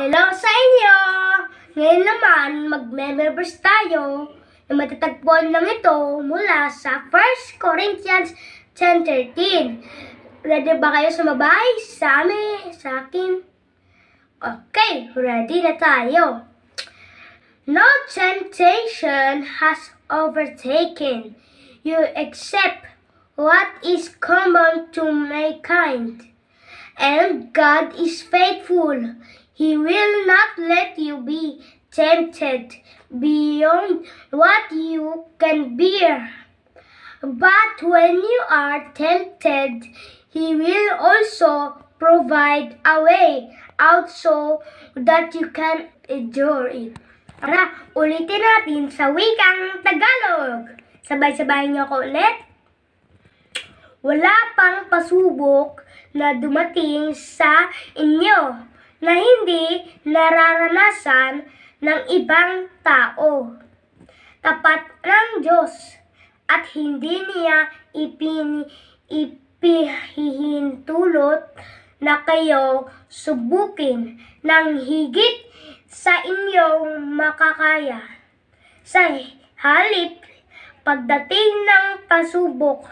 Hello sa inyo! Ngayon naman, magme-members tayo na matatagpuan lang ito mula sa 1 Corinthians 10:13. Ready ba kayo sumabay sa akin? Okay, ready na tayo. No temptation has overtaken you except what is common to mankind. And God is faithful. He will not let you be tempted beyond what you can bear. But when you are tempted, He will also provide a way out so that you can endure it. Tara, ulitin natin sa wikang Tagalog. Sabay-sabay niyo ako ulit. Wala pang pasubok na dumating sa inyo na hindi nararanasan ng ibang tao. Tapat ng Diyos at hindi niya ipihintulot na kayo subukin ng higit sa inyong makakaya. Sa halip, pagdating ng pasubok,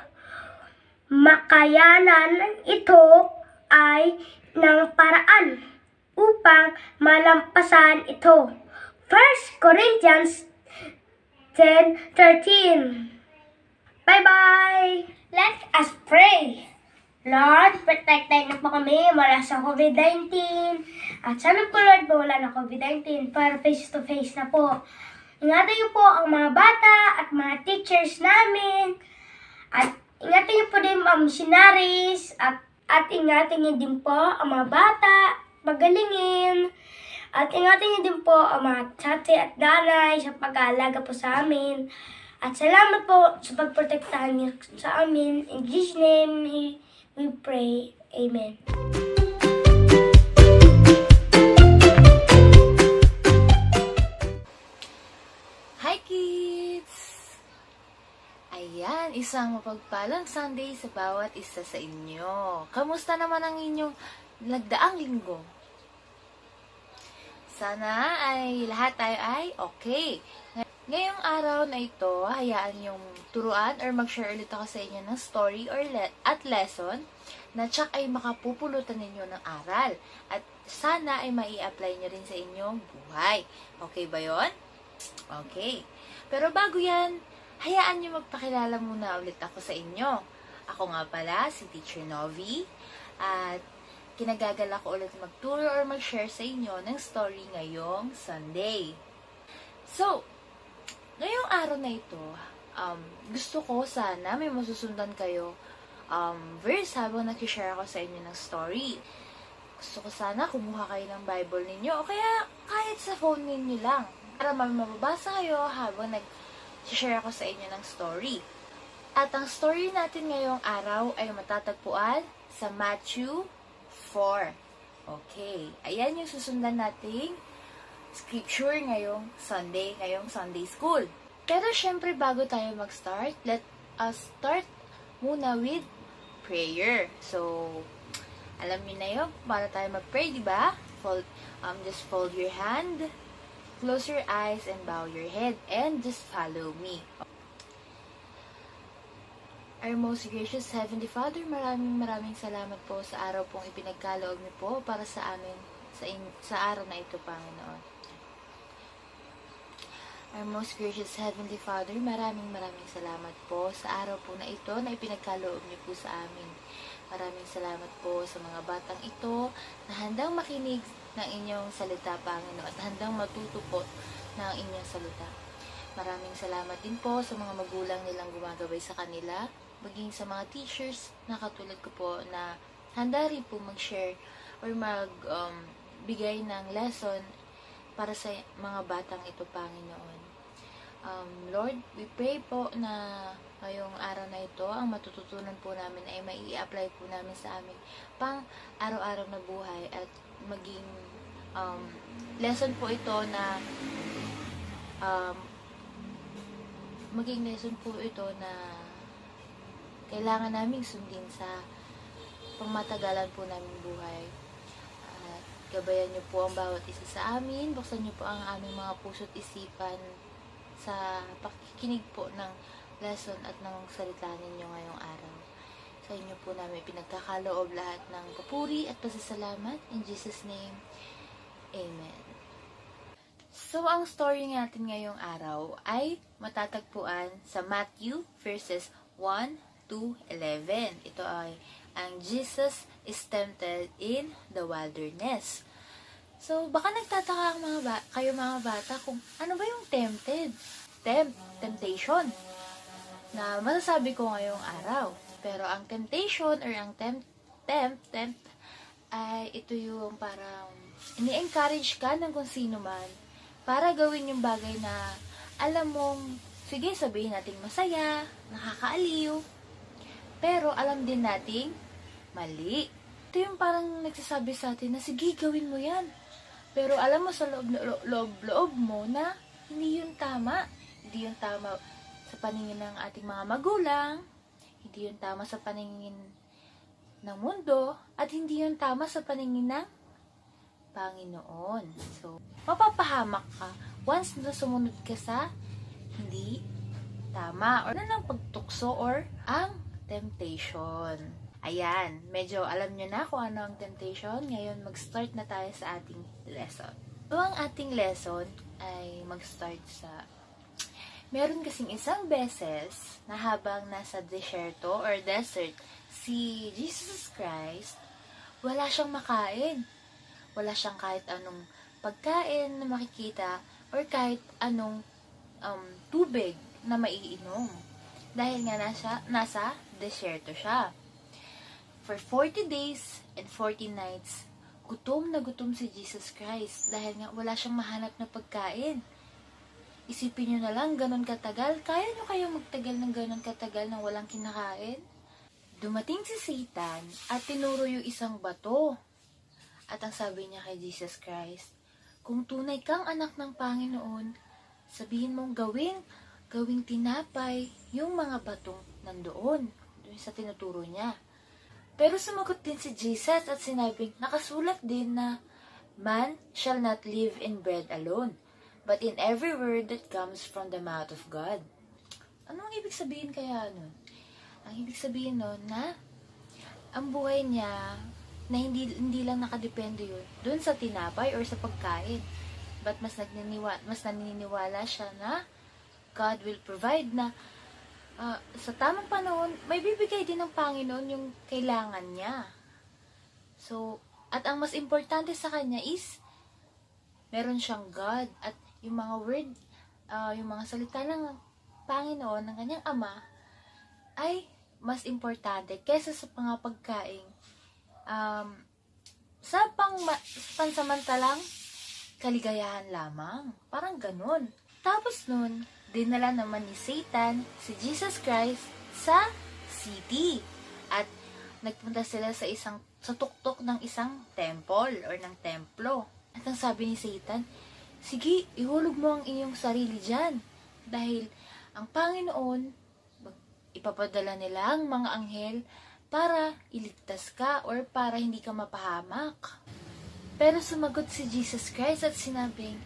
makayanan ito ay ng paraan upang malampasan ito. 1 Corinthians 10:13. Bye-bye! Let us pray. Lord, protected na po kami mula sa COVID-19. At sana po, Lord, wala na COVID-19 para face-to-face na po. Ingatan niyo po ang mga bata at mga teachers namin. At ingatan niyo po din ang missionaries. At ingatan niyo din po ang mga bata. Magalingin. At ingatan niyo din po ang mga tatay at nanay sa pag-aalaga po sa amin. At salamat po sa pagprotektahan niyo sa amin. In Jesus' name we pray. Amen. Hi kids! Ayan, isang mapagpalang Sunday sa bawat isa sa inyo. Kamusta naman ang inyong nagdaang linggo? Sana ay lahat tayo ay okay. Ngayong araw na ito, hayaan yung turuan or mag-share ulit ako sa inyo ng story or at lesson na tsak ay makapupulutan ninyo ng aral. At sana ay mai-apply nyo rin sa inyong buhay. Okay ba yon? Okay. Pero bago yan, hayaan nyo magpakilala muna ulit ako sa inyo. Ako nga pala, si Teacher Novi. At kinagagalak ko ulit magturo or mag-share sa inyo ng story ngayong Sunday. So, ngayong araw na ito, gusto ko sana may masusundan kayo verse habang nag-share ako sa inyo ng story. Gusto ko sana kumuha kayo ng Bible ninyo o kaya kahit sa phone ninyo lang para mababasa kayo habang nag-share ako sa inyo ng story. At ang story natin ngayong araw ay matatagpuan sa Matthew 4. Okay. Ayan yung susundan nating scripture ngayong Sunday School. Pero syempre bago tayo mag-start, let us start muna with prayer. So, alam niyo na yun, para tayo mag-pray, di ba? Just fold your hand, close your eyes, and bow your head, and just follow me. Our most gracious Heavenly Father, maraming salamat po sa araw pong ipinagkaloob niyo po para sa amin sa araw na ito, Panginoon. Our most gracious Heavenly Father, maraming salamat po sa araw po na ito na ipinagkaloob niyo po sa amin. Maraming salamat po sa mga batang ito na handang makinig ng inyong salita, Panginoon, at handang matuto po ng inyong salita. Maraming salamat din po sa mga magulang nilang gumagabay sa kanila, maging sa mga teachers na katulad ko po na handa rin po mag-share or bigay ng lesson para sa mga batang ito, Panginoon. Lord, we pray po na ngayong araw na ito, ang matututunan po namin ay mai-apply po namin sa aming pang araw-araw na buhay at maging lesson po ito na maging lesson po ito na kailangan naming sundin sa pangmatagalan po naming buhay. At gabayan niyo po ang bawat isa sa amin, buksan niyo po ang aming mga puso't isipan sa pakikinig po ng lesson at ng salita ninyo ngayong araw. Sa inyo po namin pinagkakaloob lahat ng papuri at pasasalamat. In Jesus' name, Amen. So, ang story natin ngayong araw ay matatagpuan sa Matthew verses 1 to 11. Ito ay ang Jesus is tempted in the wilderness. So, baka nagtataka kayo mga bata kung ano ba yung tempted? Temptation. Na masasabi ko ngayong araw. Pero ang temptation or ang tempt ay ito yung parang ini-encourage ka ng kung sino man para gawin yung bagay na alam mong, sige sabihin natin masaya, nakakaaliw, pero alam din nating mali. Ito yung parang nagsasabi sa atin na sige gawin mo yan. Pero alam mo sa loob mo na hindi yun tama. Hindi yun tama sa paningin ng ating mga magulang. Hindi yun tama sa paningin ng mundo. At hindi yun tama sa paningin ng Panginoon. So, mapapahamak ka once na sumunod ka sa hindi tama or ng pagtukso or ang temptation. Ayan, medyo alam nyo na kung ano ang temptation. Ngayon, mag-start na tayo sa ating lesson. So, ang ating lesson ay mag-start sa... Meron kasing isang beses na habang nasa desierto or desert si Jesus Christ, wala siyang makain. Wala siyang kahit anong pagkain na makikita or kahit anong tubig na maiinom. Dahil nga nasa desierto siya. For 40 days and 40 nights, gutom na gutom si Jesus Christ dahil nga wala siyang mahanap na pagkain. Isipin nyo na lang, ganun katagal. Kaya nyo kayang magtagal ng ganun katagal nang walang kinakain? Dumating si Satan at tinuro yung isang bato. At ang sabi niya kay Jesus Christ, kung tunay kang anak ng Panginoon, sabihin mong gawing tinapay yung mga batong nandoon. Doon sa tinuturo niya. Pero sumagot din si Jesus at sinabing, nakasulat din na, man shall not live in bread alone, but in every word that comes from the mouth of God. Anong ibig sabihin kaya nun? Ang ibig sabihin nun na ang buhay niya na hindi lang nakadepende yun doon sa tinapay or sa pagkain. But mas naniniwala siya na God will provide na sa tamang panahon, may bibigay din ng Panginoon yung kailangan niya. So, at ang mas importante sa kanya is, meron siyang God at yung mga word, yung mga salita ng Panginoon, ng kanyang Ama, ay mas importante kaysa sa mga pagkain sa pansamantalang kaligayahan lamang. Parang ganun. Tapos nun, dinala naman ni Satan si Jesus Christ sa city. At nagpunta sila sa tuktok ng isang temple or ng templo. At ang sabi ni Satan, sige, ihulog mo ang iyong sarili dyan. Dahil ang Panginoon, ipapadala nila ang mga anghel para iligtas ka or para hindi ka mapahamak. Pero sumagot si Jesus Christ at sinabing,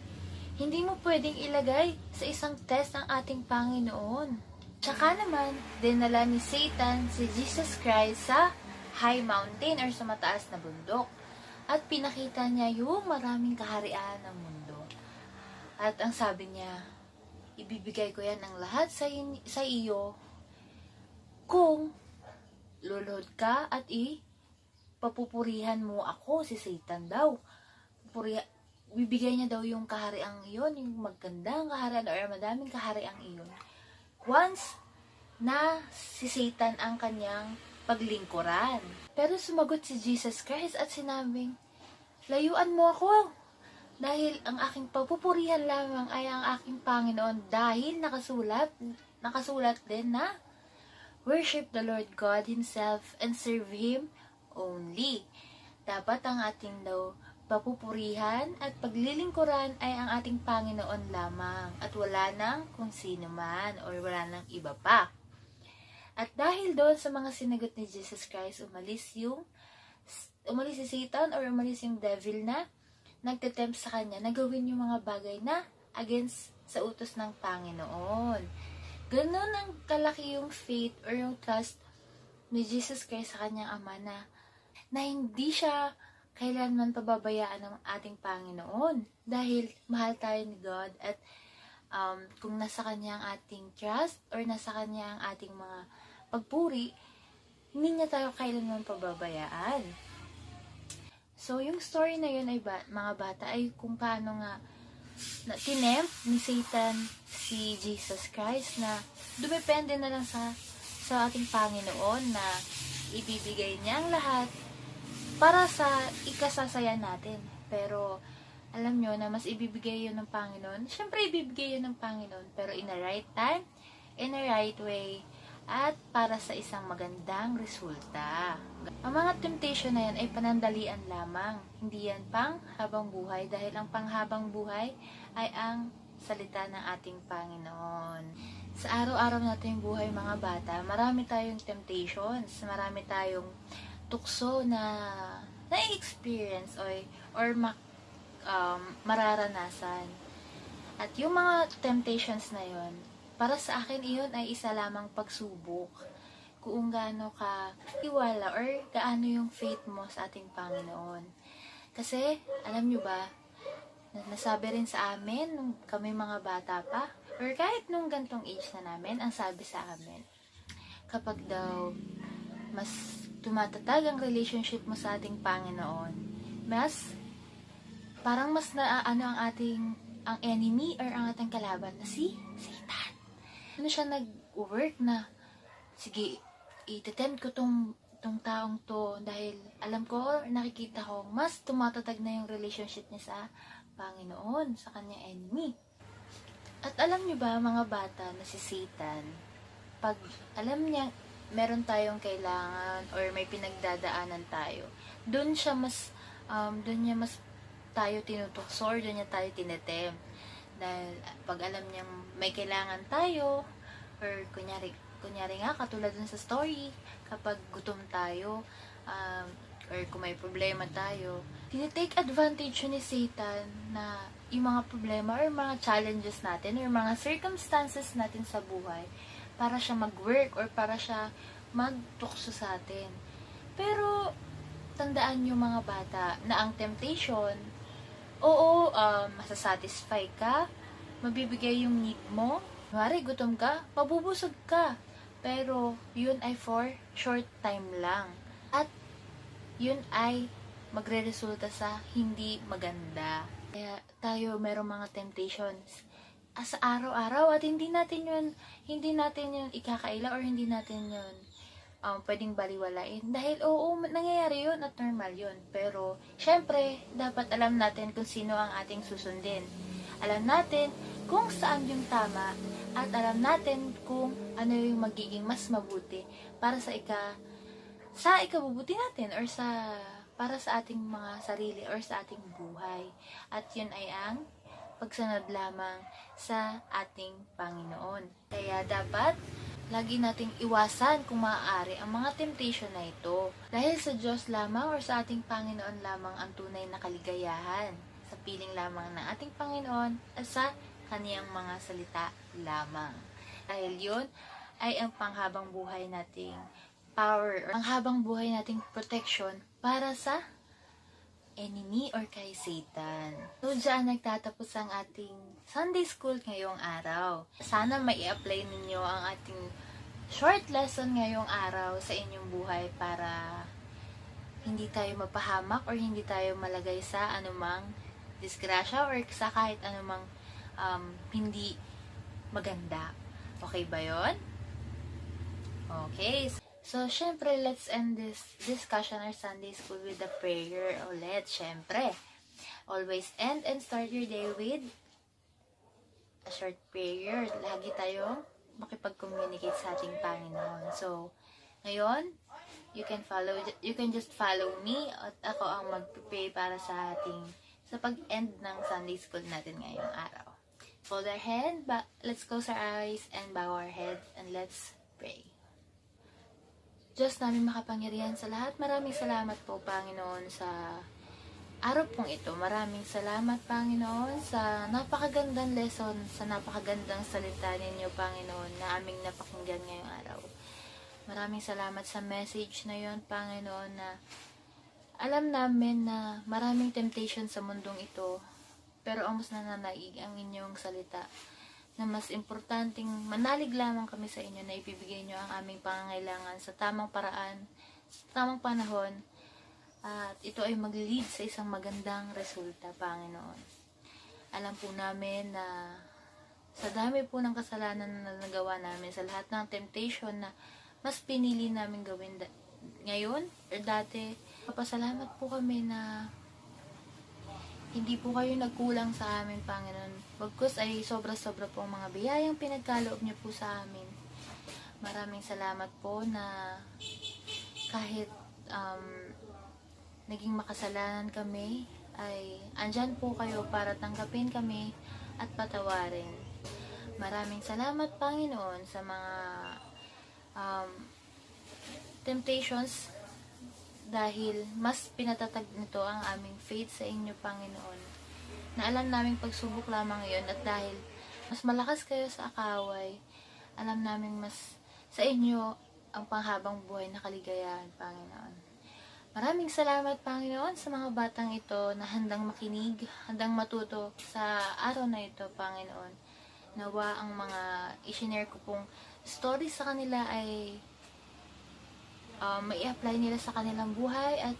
hindi mo pwedeng ilagay sa isang test ang ating Panginoon. Tsaka naman, dinala ni Satan si Jesus Christ sa high mountain or sa mataas na bundok. At pinakita niya yung maraming kaharian ng mundo. At ang sabi niya, ibibigay ko yan ng lahat sa iyo kung luluhod ka at papupurihan mo ako, si Satan daw. Bibigay niya daw yung kahariang iyon, yung magandang kaharian or madaming kahariang iyon. Once na si Satan ang kanyang paglingkuran. Pero sumagot si Jesus Christ at sinabing, layuan mo ako dahil ang aking papupurihan lamang ay ang aking Panginoon dahil nakasulat din na worship the Lord God Himself and serve Him only. Dapat ang ating daw papupurihan at paglilingkuran ay ang ating Panginoon lamang at wala nang kung sino man or wala nang iba pa. At dahil doon sa mga sinagot ni Jesus Christ, umalis si Satan or umalis yung devil na nagtetempt sa kanya na gawin yung mga bagay na against sa utos ng Panginoon. Ganun ang kalaki yung faith or yung trust ni Jesus Christ sa kanyang Ama na hindi siya kailanman pababayaan ng ating Panginoon. Dahil mahal tayo ni God at kung nasa Kanya ang ating trust or nasa Kanya ang ating mga pagpuri, hindi niya tayo kailanman pababayaan. So, yung story na yun ay mga bata ay kung paano nga tinempt ni Satan si Jesus Christ na dumepende na lang sa ating Panginoon na ibibigay niya ang lahat para sa ikasasaya natin. Pero alam nyo na mas ibibigay yun ng Panginoon. Siyempre ibibigay yun ng Panginoon pero in the right time, in the right way, at para sa isang magandang resulta. Ang mga temptation na yan ay panandalian lamang. Hindi yan pang habang buhay dahil ang panghabang buhay ay ang salita ng ating Panginoon. Sa araw-araw nating buhay mga bata, marami tayong temptations, marami tayong tukso na na-experience or mararanasan. At yung mga temptations na yon, para sa akin iyon ay isa lamang pagsubok kung gaano ka iwala or gaano yung faith mo sa ating Panginoon. Kasi, alam nyo ba, nasabi rin sa amin nung kami mga bata pa, or kahit nung gantong age na namin, ang sabi sa amin, kapag daw mas tumatatag ang relationship mo sa ating Panginoon, parang mas naaano ang enemy or ang ating kalaban na si Satan. Ano siya nag-work na, sige, itetempt ko tong taong to dahil alam ko, nakikita ko, mas tumatatag na yung relationship niya sa Panginoon, sa kanyang enemy. At alam niyo ba, mga bata, na si Satan, pag alam niya, meron tayong kailangan or may pinagdadaanan tayo, doon niya mas tayo tinutukso or doon niya tayo tinetempt. Dahil pag alam niyang may kailangan tayo, or kunyari nga, katulad dun sa story, kapag gutom tayo, or kung may problema tayo, tinitake advantage ni Satan na yung mga problema or mga challenges natin or mga circumstances natin sa buhay para siya mag-work or para siya magtukso sa atin. Pero, tandaan yung mga bata na ang temptation, oo, masasatisfy ka, mabibigay yung need mo. Kunwari, gutom ka, mabubusog ka. Pero, yun ay for short time lang. At, yun ay magre-resulta sa hindi maganda. Kaya, tayo merong mga temptations sa araw-araw at hindi natin yun ikakaila or hindi natin yun pwedeng baliwalain. Dahil oo, nangyayari yun at normal yun. Pero, syempre, dapat alam natin kung sino ang ating susundin. Alam natin kung saan yung tama at alam natin kung ano yung magiging mas mabuti para sa ikabubuti natin or para sa ating mga sarili or sa ating buhay. At yun ay ang pagsunod lamang sa ating Panginoon. Kaya dapat lagi nating iwasan kung maaari ang mga temptation na ito. Dahil sa Diyos lamang or sa ating Panginoon lamang ang tunay na kaligayahan. Sa piling lamang ng ating Panginoon at sa kaniyang mga salita lamang. Dahil yun ay ang panghabang buhay nating power or panghabang buhay nating protection para sa enemy or kay Satan. So, dyan nagtatapos ang ating Sunday School ngayong araw. Sana mai-apply ninyo ang ating short lesson ngayong araw sa inyong buhay para hindi tayo mapahamak or hindi tayo malagay sa anumang disgrasya or sa kahit anumang hindi maganda. Okay ba yon? Okay. So, syempre, let's end this discussion or Sunday School with a prayer ulit. Syempre, always end and start your day with a short prayer. Lagi tayong makipag-communicate sa ating Panginoon. So, ngayon, you can just follow me at ako ang mag-pray para sa pag-end ng Sunday School natin ngayong araw. Fold our hand, let's close our eyes and bow our head and let's pray. Diyos namin makapangyarihan sa lahat, maraming salamat po, Panginoon, sa araw pong ito. Maraming salamat, Panginoon, sa napakagandang lesson, sa napakagandang salita ninyo, Panginoon, na aming napakinggan ngayong araw. Maraming salamat sa message na yon, Panginoon, na alam namin na maraming temptation sa mundong ito, pero ang mas nananaig ang inyong salita, na mas importanteng manalig lamang kami sa inyo na ibibigay nyo ang aming pangangailangan sa tamang paraan, sa tamang panahon, at ito ay mag-lead sa isang magandang resulta, Panginoon. Alam po namin na sa dami po ng kasalanan na nagawa namin, sa lahat ng temptation na mas pinili namin gawin ngayon or dati, papasalamat po kami na hindi po kayo nagkulang sa amin, Panginoon. Bagkus ay sobra-sobra po ang mga biyayang pinagkaloob niyo po sa amin. Maraming salamat po na kahit naging makasalanan kami, ay andyan po kayo para tanggapin kami at patawarin. Maraming salamat, Panginoon, sa mga temptations, dahil mas pinatatag nito ang aming faith sa inyo, Panginoon. Na alam naming pagsubok lamang ngayon, at dahil mas malakas kayo sa akaway, alam naming mas sa inyo ang panghabang buhay na kaligayahan, Panginoon. Maraming salamat, Panginoon, sa mga batang ito na handang makinig, handang matuto sa araw na ito, Panginoon. Nawa ang mga i-share ko pong stories sa kanila ay mai-apply nila sa kanilang buhay at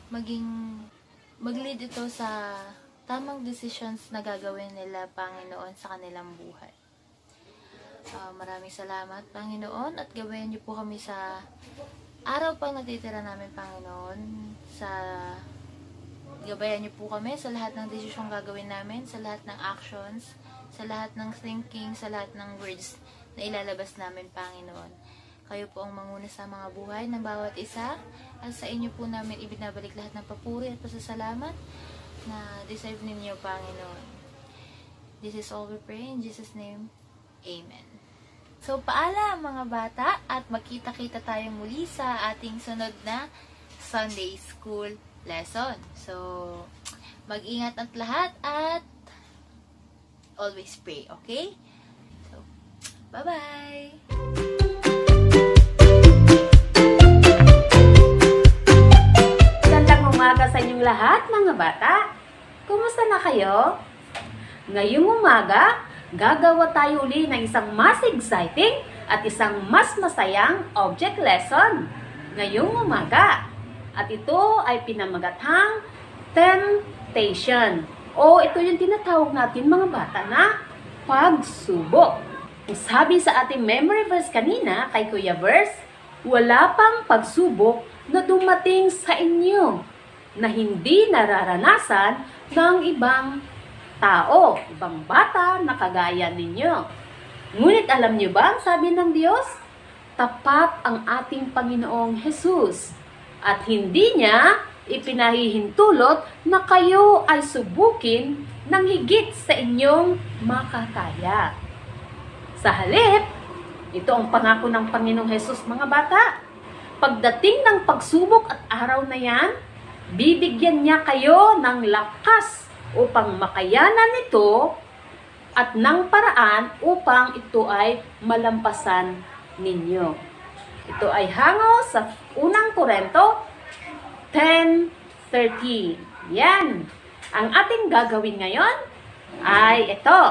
mag-lead ito sa tamang decisions na gagawin nila, Panginoon, sa kanilang buhay. Maraming salamat, Panginoon, at gabayan niyo po kami sa araw pang natitira namin, Panginoon. Gabayan niyo po kami sa lahat ng decision gagawin namin, sa lahat ng actions, sa lahat ng thinking, sa lahat ng words na ilalabas namin, Panginoon. Kayo po ang manguna sa mga buhay ng bawat isa, at sa inyo po namin ibinabalik lahat ng papuri at pasasalamat na deserve ninyo, Panginoon. This is all we pray in Jesus' name. Amen. So, paalam mga bata, at magkita-kita tayo muli sa ating sunod na Sunday School lesson. So, mag-ingat at lahat at always pray, okay? So, bye-bye! Umaga sa inyong lahat, mga bata. Kumusta na kayo? Ngayong umaga, gagawa tayo uli ng isang mas exciting at isang mas masayang object lesson ngayong umaga. At ito ay pinamagathang temptation. O ito yung tinatawag natin, mga bata, na pagsubok. Sabi sa ating memory verse kanina kay Kuya Verse, wala pang pagsubok na dumating sa inyo na hindi nararanasan ng ibang tao, ibang bata na kagaya ninyo. Ngunit alam niyo ba ang sabi ng Diyos? Tapat ang ating Panginoong Jesus at hindi niya ipinahihintulot na kayo ay subukin ng higit sa inyong makakaya. Sa halip, ito ang pangako ng Panginoong Jesus, mga bata. Pagdating ng pagsubok at araw na yan, bibigyan niya kayo ng lakas upang makayanan ito at ng paraan upang ito ay malampasan ninyo. Ito ay hango sa unang Korinto 10:13. Yan. Ang ating gagawin ngayon ay ito.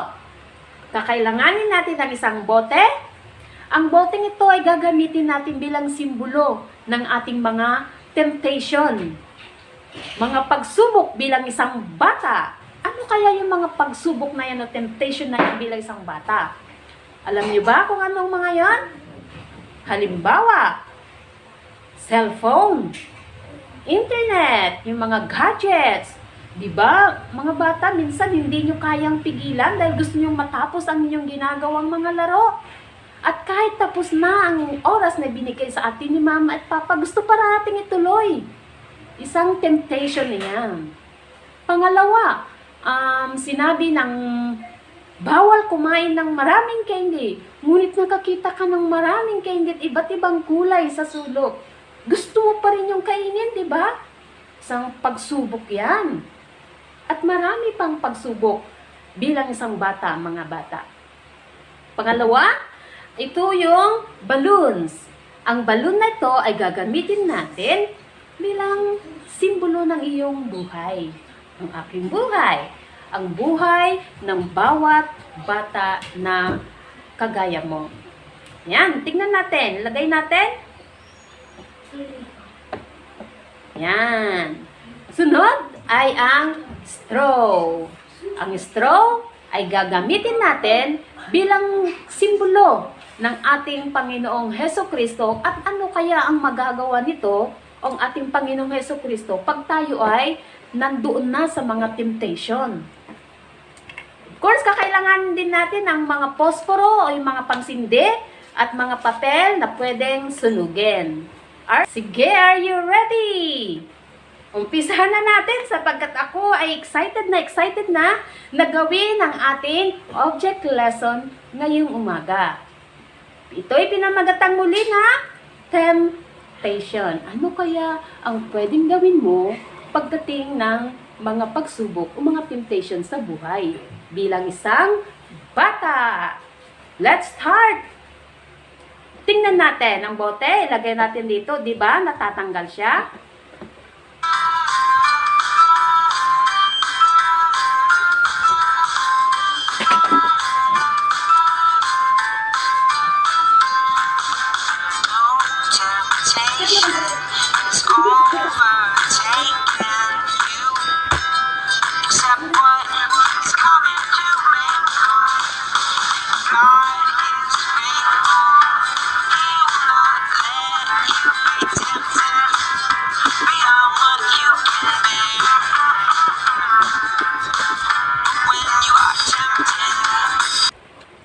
Kakailanganin natin ang isang bote. Ang boteng ito ay gagamitin natin bilang simbolo ng ating mga temptation. Mga pagsubok bilang isang bata. Ano kaya yung mga pagsubok na yan o temptation na yan bilang isang bata? Alam niyo ba kung anong mga yan? Halimbawa, cellphone, internet, yung mga gadgets. Diba, mga bata, minsan hindi nyo kayang pigilan dahil gusto nyo matapos ang inyong ginagawang mga laro. At kahit tapos na ang oras na binigay sa atin ni mama at papa, gusto pa nating ituloy. Isang temptation niyan. Pangalawa, sinabi ng bawal kumain ng maraming candy. Ngunit nakakita ka ng maraming candy at iba't ibang kulay sa sulok. Gusto mo pa rin yung kainin, di ba? Isang pagsubok yan. At marami pang pagsubok bilang isang bata, mga bata. Pangalawa, ito yung balloons. Ang balloon na ito ay gagamitin natin bilang simbolo ng iyong buhay. Ang aking buhay. Ang buhay ng bawat bata na kagaya mo. Yan, tingnan natin. Lagay natin. Yan. Sunod ay ang straw. Ang straw ay gagamitin natin bilang simbolo ng ating Panginoong Hesukristo. At ano kaya ang magagawa nito ang ating Panginoong Hesukristo pag tayo ay nandoon na sa mga temptation? Of course, kakailangan din natin ang mga posporo o yung mga pangsindi at mga papel na pwedeng sunugin. Sige, are you ready? Umpisahan na natin sapagkat ako ay excited na gawin ang ating object lesson ngayong umaga. Ito'y pinamagatang muli na temptation. Ano kaya ang pwedeng gawin mo pagdating ng mga pagsubok o mga temptation sa buhay bilang isang bata? Let's start! Tingnan natin ang bote. Ilagay natin dito. Di ba? Natatanggal siya.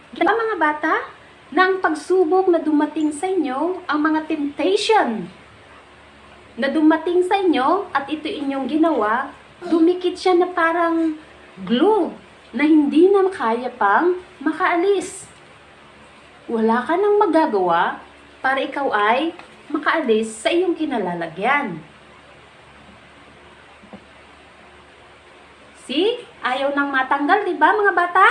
Diba mga bata, ng pagsubok na dumating sa inyo, ang mga temptation na dumating sa inyo at ito inyong ginawa, dumikit siya na parang glue na hindi na kaya pang makaalis. Wala ka nang magagawa para ikaw ay makaalis sa iyong kinalalagyan. See? Ayaw nang matanggal, di ba mga bata?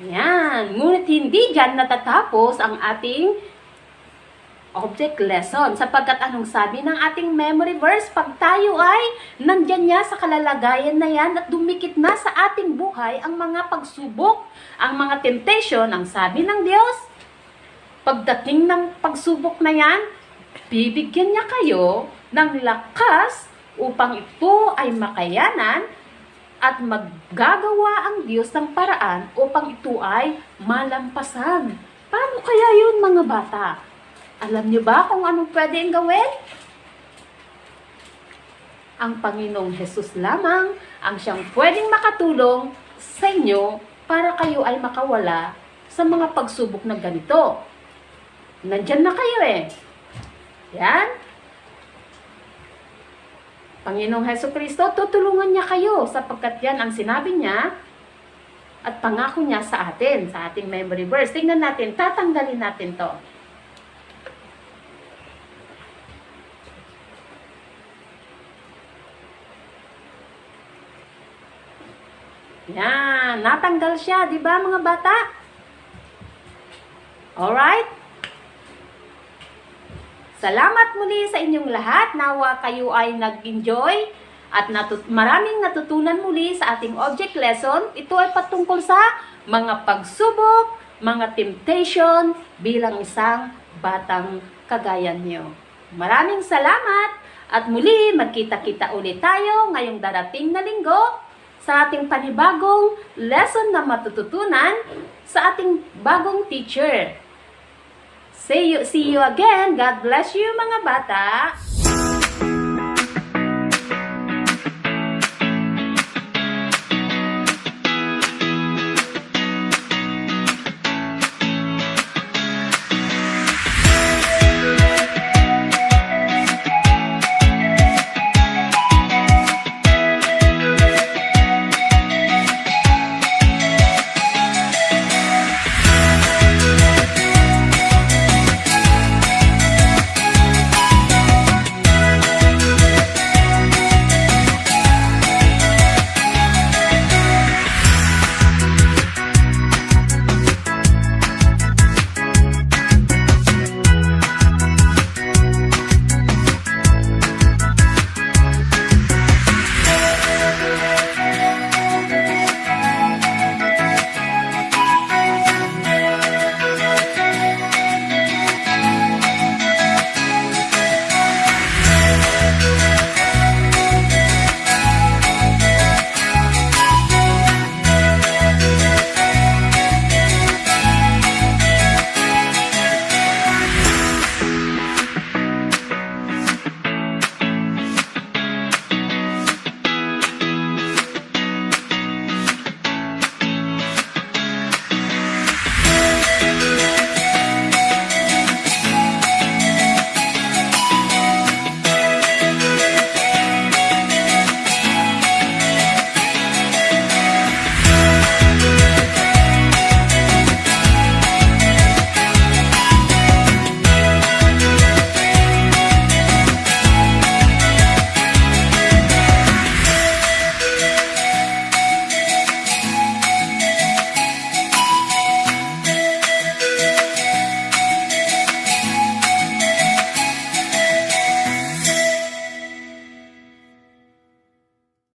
Yan. Ngunit hindi dyan natatapos ang ating object lesson. Sapagkat anong sabi ng ating memory verse? Pag tayo ay nandyan niya sa kalalagayan na yan at dumikit na sa ating buhay ang mga pagsubok, ang mga temptation, ang sabi ng Diyos, pagdating ng pagsubok na yan, bibigyan niya kayo ng lakas upang ito ay makayanan at maggagawa ang Diyos ng paraan upang ito ay malampasan. Paano kaya yun mga bata? Alam niyo ba kung anong pwedeng gawin? Ang Panginoong Hesus lamang ang siyang pwedeng makatulong sa inyo para kayo ay makawala sa mga pagsubok na ganito. Nandyan na kayo eh. Yan. Panginoong Hesukristo, tutulungan niya kayo sapagkat yan ang sinabi niya at pangako niya sa atin, sa ating memory verse. Tingnan natin, tatanggalin natin to. Yan, natanggal siya, di ba mga bata? Alright? Salamat muli sa inyong lahat. Nawa kayo ay nag-enjoy at maraming natutunan muli sa ating object lesson. Ito ay patungkol sa mga pagsubok, mga temptation bilang isang batang kagaya niyo. Maraming salamat at muli magkita-kita ulit tayo ngayong darating na linggo sa ating panibagong lesson na matututunan sa ating bagong teacher. See you again. God bless you mga bata.